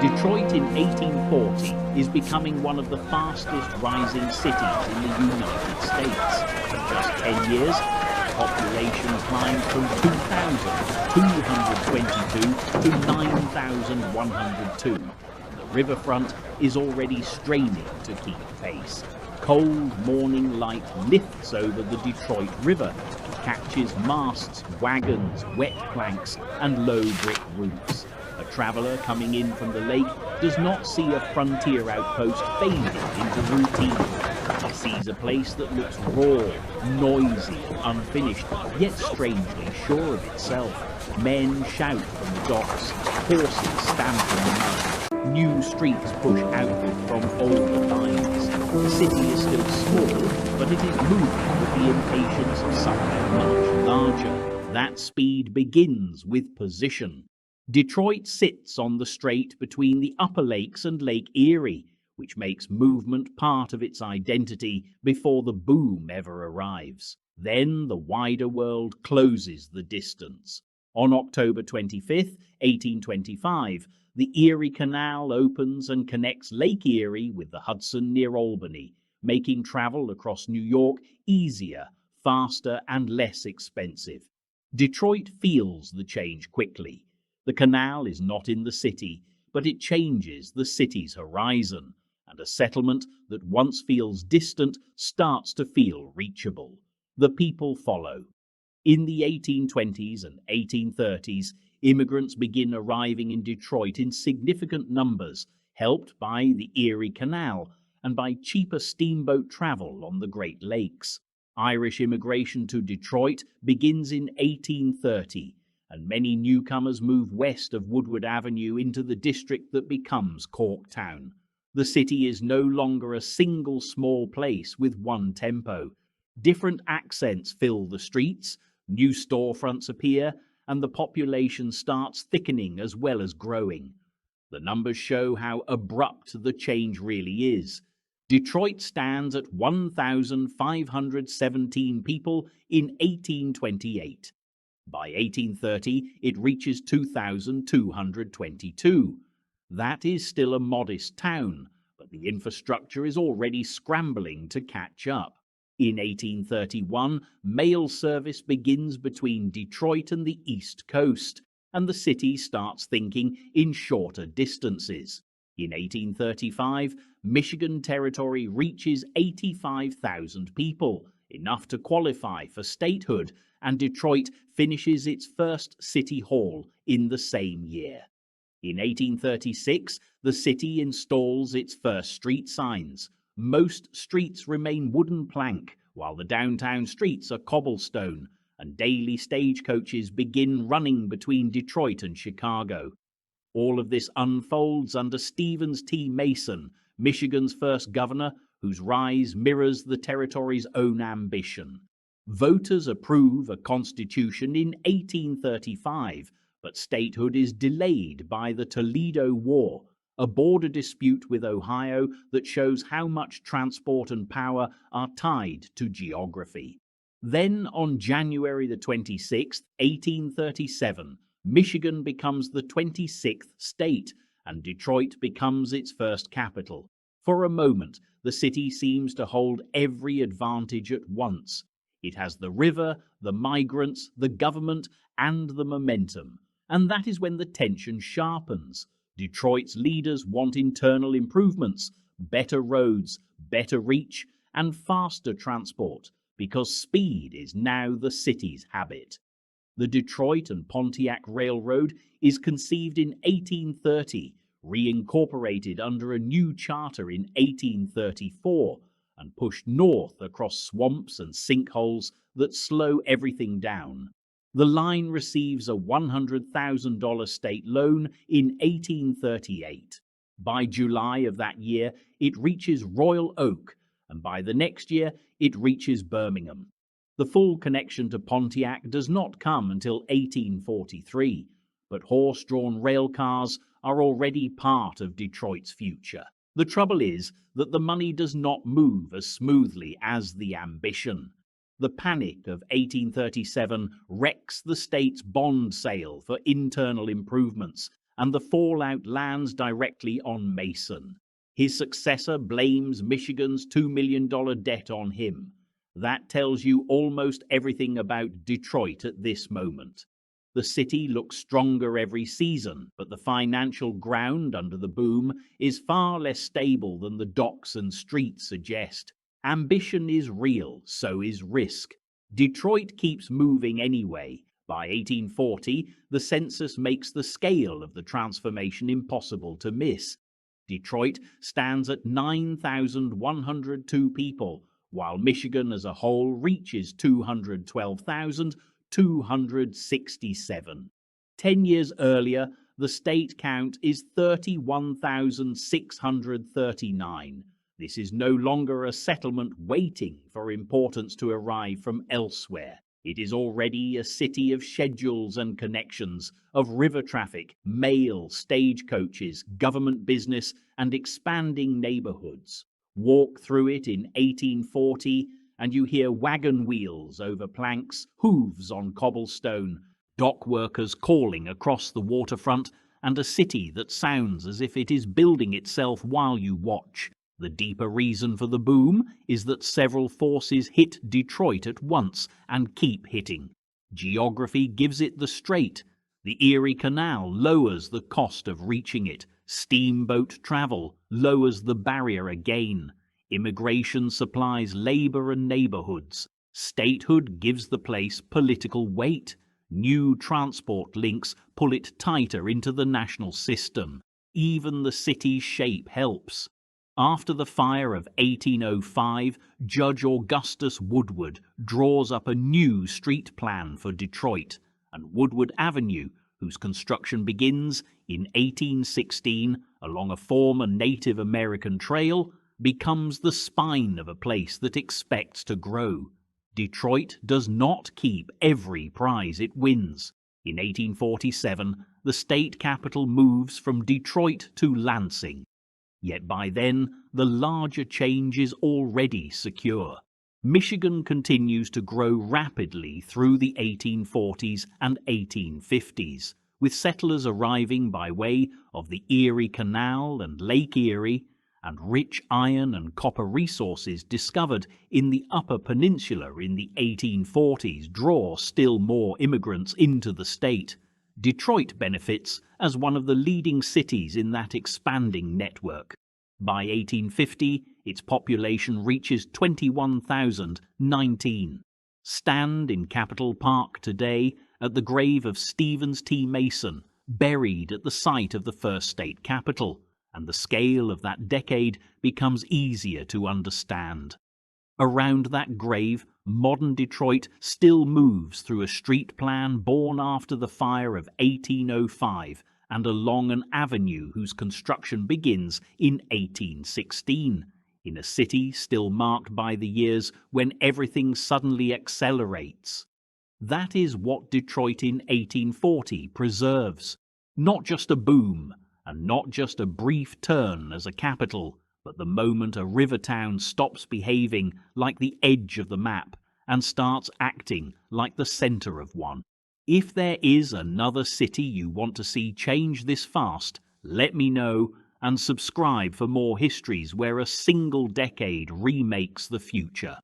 Detroit in 1840 is becoming one of the fastest rising cities in the United States. In just 10 years, the population climbed from 2,222 to 9,102. The riverfront is already straining to keep pace. Cold morning light lifts over the Detroit River and catches masts, wagons, wet planks, and low brick roofs. A traveller coming in from the lake does not see a frontier outpost fading into routine. He sees a place that looks raw, noisy, unfinished, yet strangely sure of itself. Men shout from the docks, horses stamp in the mud. New streets push outward from older lines. The city is still small, but it is moving with the impatience of something much larger. That speed begins with position. Detroit sits on the strait between the Upper Lakes and Lake Erie, which makes movement part of its identity before the boom ever arrives. Then the wider world closes the distance. On October 25th, 1825, the Erie Canal opens and connects Lake Erie with the Hudson near Albany, making travel across New York easier, faster, and less expensive. Detroit feels the change quickly. The canal is not in the city, but it changes the city's horizon, and a settlement that once feels distant starts to feel reachable. The people follow. In the 1820s and 1830s, immigrants begin arriving in Detroit in significant numbers, helped by the Erie Canal and by cheaper steamboat travel on the Great Lakes. Irish immigration to Detroit begins in 1830, and many newcomers move west of Woodward Avenue into the district that becomes Corktown. The city is no longer a single small place with one tempo. Different accents fill the streets, new storefronts appear, and the population starts thickening as well as growing. The numbers show how abrupt the change really is. Detroit stands at 1,517 people in 1828. By 1830, it reaches 2,222. That is still a modest town, but the infrastructure is already scrambling to catch up. In 1831, mail service begins between Detroit and the East Coast, and the city starts thinking in shorter distances. In 1835, Michigan Territory reaches 85,000 people, enough to qualify for statehood, and Detroit finishes its first city hall in the same year. In 1836, the city installs its first street signs. Most streets remain wooden plank, while the downtown streets are cobblestone, and daily stagecoaches begin running between Detroit and Chicago. All of this unfolds under Stevens T. Mason, Michigan's first governor, whose rise mirrors the territory's own ambition. Voters approve a constitution in 1835, but statehood is delayed by the Toledo War, a border dispute with Ohio that shows how much transport and power are tied to geography. Then, on January the 26th, 1837, Michigan becomes the 26th state, and Detroit becomes its first capital. For a moment, the city seems to hold every advantage at once. It has the river, the migrants, the government, and the momentum. And that is when the tension sharpens. Detroit's leaders want internal improvements, better roads, better reach, and faster transport, because speed is now the city's habit. The Detroit and Pontiac Railroad is conceived in 1830, reincorporated under a new charter in 1834, and pushed north across swamps and sinkholes that slow everything down. The line receives a $100,000 state loan in 1838. By July of that year, it reaches Royal Oak, and by the next year, it reaches Birmingham. The full connection to Pontiac does not come until 1843, but horse-drawn rail cars are already part of Detroit's future. The trouble is that the money does not move as smoothly as the ambition. The panic of 1837 wrecks the state's bond sale for internal improvements, and the fallout lands directly on Mason. His successor blames Michigan's $2 million debt on him. That tells you almost everything about Detroit at this moment. The city looks stronger every season, but the financial ground under the boom is far less stable than the docks and streets suggest. Ambition is real, so is risk. Detroit keeps moving anyway. By 1840, the census makes the scale of the transformation impossible to miss. Detroit stands at 9,102 people, while Michigan as a whole reaches 212,267. 10 years earlier, the state count is 31,639. This is no longer a settlement waiting for importance to arrive from elsewhere. It is already a city of schedules and connections, of river traffic, mail, stagecoaches, government business, and expanding neighborhoods. Walk through it in 1840, and you hear wagon wheels over planks, hooves on cobblestone, dock workers calling across the waterfront, and a city that sounds as if it is building itself while you watch. The deeper reason for the boom is that several forces hit Detroit at once and keep hitting. Geography gives it the strait. The Erie Canal lowers the cost of reaching it. Steamboat travel lowers the barrier again. Immigration supplies labor and neighborhoods. Statehood gives the place political weight. New transport links pull it tighter into the national system. Even the city's shape helps. After the fire of 1805, Judge Augustus Woodward draws up a new street plan for Detroit, and Woodward Avenue, whose construction begins in 1816 along a former Native American trail, becomes the spine of a place that expects to grow. Detroit does not keep every prize it wins. In 1847, the state capital moves from Detroit to Lansing. Yet by then, the larger change is already secure. Michigan continues to grow rapidly through the 1840s and 1850s, with settlers arriving by way of the Erie Canal and Lake Erie, and rich iron and copper resources discovered in the Upper Peninsula in the 1840s draw still more immigrants into the state. Detroit benefits as one of the leading cities in that expanding network. By 1850, its population reaches 21,019. Stand in Capitol Park today at the grave of Stevens T. Mason, buried at the site of the first state capitol, and the scale of that decade becomes easier to understand. Around that grave, modern Detroit still moves through a street plan born after the fire of 1805 and along an avenue whose construction begins in 1816, in a city still marked by the years when everything suddenly accelerates. That is what Detroit in 1840 preserves. Not just a boom, and not just a brief turn as a capital, but the moment a river town stops behaving like the edge of the map and starts acting like the center of one. If there is another city you want to see change this fast, let me know, and subscribe for more histories where a single decade remakes the future.